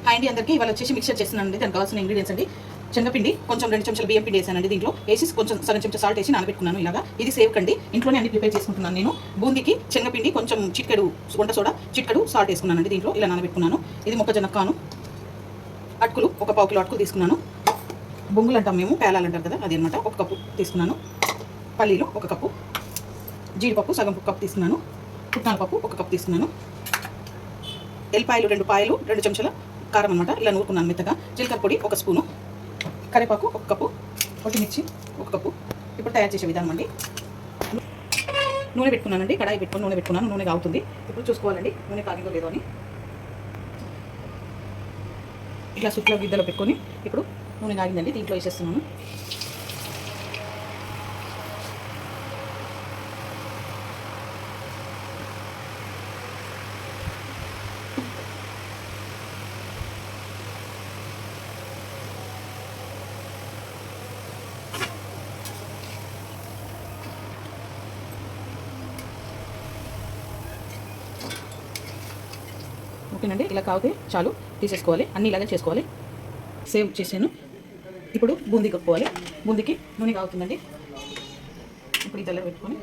Hi అండి అందరికీ. ఇవాళ వచ్చేసి మిక్సర్ చేస్తున్నానండి. దానికి కావాల్సిన ఇంగ్రీడియంట్స్ అండి: శనగపిండి, కొంచెం 2 చెంచాల బియ్యం పిండి వేసానండి. దీంట్లో వేసి కొంచెం సగం చెంచా సాల్ట్ వేసి నానబెట్టుకున్నాను. ఇలాగా ఇది సేవ్ కండి. ఇంట్లోనే అన్ని ప్రిపేర్ చేసుకుంటున్నాను నేను. బూందీకి శనగపిండి, కొంచెం చిటికెడు వంట సోడా, చిటికెడు సాల్ట్ వేసుకున్నానండి. దీంట్లో ఇలా నానబెట్టుకున్నాను. ఇది మొక్కజొన్న కాను. అటుకులు ఒక 1/4 కిలో అటుకులు తీసుకున్నాను. బొంగులు అంటాం మేము, పేలాలు అంటారు కదా, అది అనమాట. 1 కప్పు తీసుకున్నాను. పల్లీలు 1 కప్పు, జీడిపప్పు సగం కప్పు తీసుకున్నాను. పుట్నాల పప్పు 1 కప్పు తీసుకున్నాను. ఎల్లిపాయలు 2 పాయలు, 2 చెంచాల కారం అనమాట. ఇలా నూరుకున్నాను మెత్తగా. జీలకర్ర పొడి 1 స్పూను, కరివేపాకు 1 కప్పు, పచ్చిమిర్చి 1 కప్పు. ఇప్పుడు తయారు చేసే విధానం అండి. నూనె పెట్టుకున్నానండి. కడాయి పెట్టుకొని నూనె పెట్టుకున్నాను. నూనె కాగుతుంది. ఇప్పుడు చూసుకోవాలండి నూనె కాగిందో లేదో అని. ఇట్లా సుట్లో గిద్దలో పెట్టుకొని ఇప్పుడు నూనె కాగిందండి. దీంట్లో వేసేస్తున్నాను. ఓకేనండి, ఇలా కాగితే చాలు, తీసేసుకోవాలి. అన్నీ ఇలాగే చేసుకోవాలి. సేవ్ చేసాను. ఇప్పుడు బూందీ కప్పుకోవాలి. బూందీకి నూనె కాగుతుందండి. ఇప్పుడు ఇది పెట్టుకొని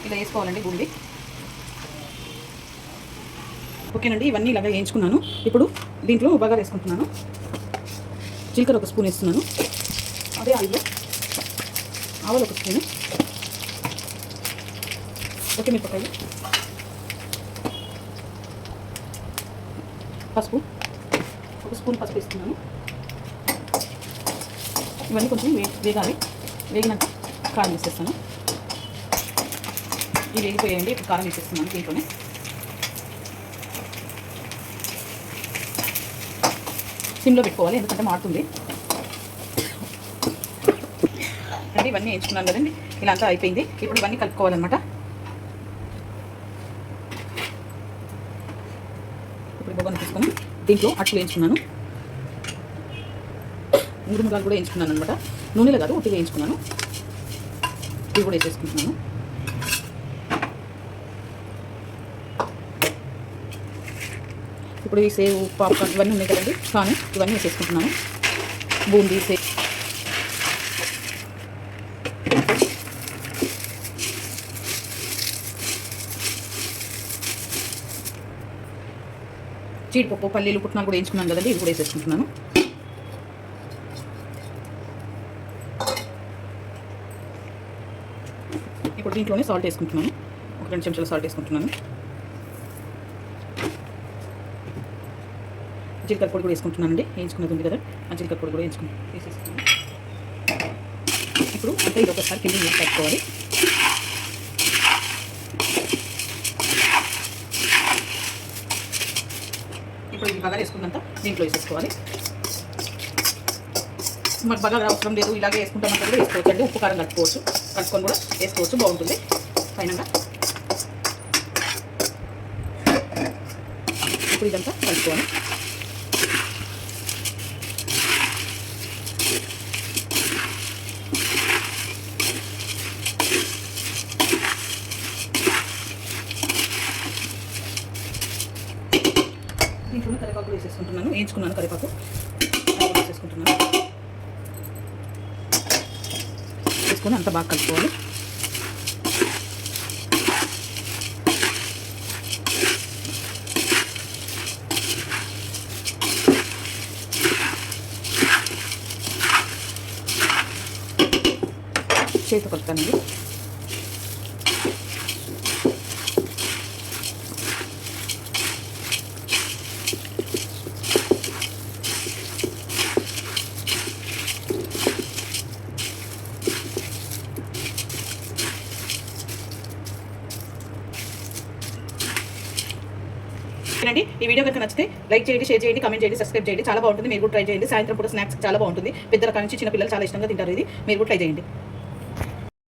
ఇలా వేసుకోవాలండి బూందీ. ఓకేనండి, ఇవన్నీ ఇలాగా వేయించుకున్నాను. ఇప్పుడు దీంట్లో బగారా వేసుకుంటున్నాను. జీలకర్ర 1 స్పూన్ వేస్తున్నాను. అదే ఆయిల్లో ఆవాలు 1 స్పూను, పచ్చిమిరపకాయలు, పసుపు 1 స్పూన్ పసుపు వేస్తున్నాను. ఇవన్నీ కొంచెం వేగాలి. వేగినాక కారం వేసేస్తాను. ఇవి వేగిపోయాయండి. ఇప్పుడు కారం వేసేస్తున్నాను దీంట్లోనే. సిమ్లో పెట్టుకోవాలి, ఎందుకంటే మారుతుంది అండి. ఇవన్నీ వేయించుకున్నాను కదండి. ఇలా అంతా అయిపోయింది. ఇప్పుడు ఇవన్నీ కలుపుకోవాలన్నమాట. ఇప్పుడు బొగ్గను తీసుకొని దీంట్లో అట్లు వేయించుకున్నాను. మురుమురాలు కూడా వేయించుకున్నాను అనమాట. నూనెలో కాదు, ఉట్టి వేయించుకున్నాను. ఇవి కూడా వేసేసుకుంటున్నాను. ఇప్పుడు ఈ సేవ్, పాప్కార్న్ ఇవన్నీ ఉన్నాయి కదండి, కానీ ఇవన్నీ వేసేసుకుంటున్నాను. బూందీ, సేవ్, జీడిపప్పు, పల్లీలు, పుట్నాలు కూడా వేయించుకున్నాను కదండి, ఇవి కూడా వేసేసుకుంటున్నాను. ఇప్పుడు దీంట్లోనే సాల్ట్ వేసుకుంటున్నాను. 1-2 చెంచాల సాల్ట్ వేసుకుంటున్నాను. జీలకర్ర పొడి కూడా వేసుకుంటున్నానండి. వేయించుకున్నది ఉంది కదా, ఆ జీలకర్ర పొడి కూడా వేసేసుకున్నాను. ఇప్పుడు అంటే ఇది ఒకసారి కింద నీళ్ళు కట్టుకోవాలి. ఇప్పుడు ఇది బగారా వేసుకున్నంత దీంట్లో వేసేసుకోవాలి. మాకు బగారా అవసరం లేదు, ఇలాగే వేసుకుంటామంటే కూడా వేసుకోవచ్చు అండి. ఉప్పు కారం కలుపుకోవచ్చు, కలుపుకొని కూడా వేసుకోవచ్చు, బాగుంటుంది. ఫైనల్గా ఇప్పుడు ఇదంతా కలుపుకోవాలి. దీంట్లో కరివేపాకు వేసేసుకుంటున్నాను. వేయించుకున్నాను కరివేపాకు వేసేసుకుంటున్నాను. వేసుకొని అంతా బాగా కలుపుకోవాలి. చేతితో కలుపుతానండి. అండి, ఈ వీడియో కనుక నచ్చితే లైక్ చేయండి, షేర్ చేయండి, కామెంట్ చేయండి, సబ్స్క్రైబ్ చేయండి. చాలా బాగుంటుంది. మీరు కూడా ట్రై చేయండి. సాయంత్రం పూట స్నాక్స్ చాలా బాగుంటుంది. పెద్ద రకాల నుంచి చిన్న పిల్లలు చాలా ఇష్టంగా తింటారు. ఇది మీరు కూడా ట్రై చేయండి.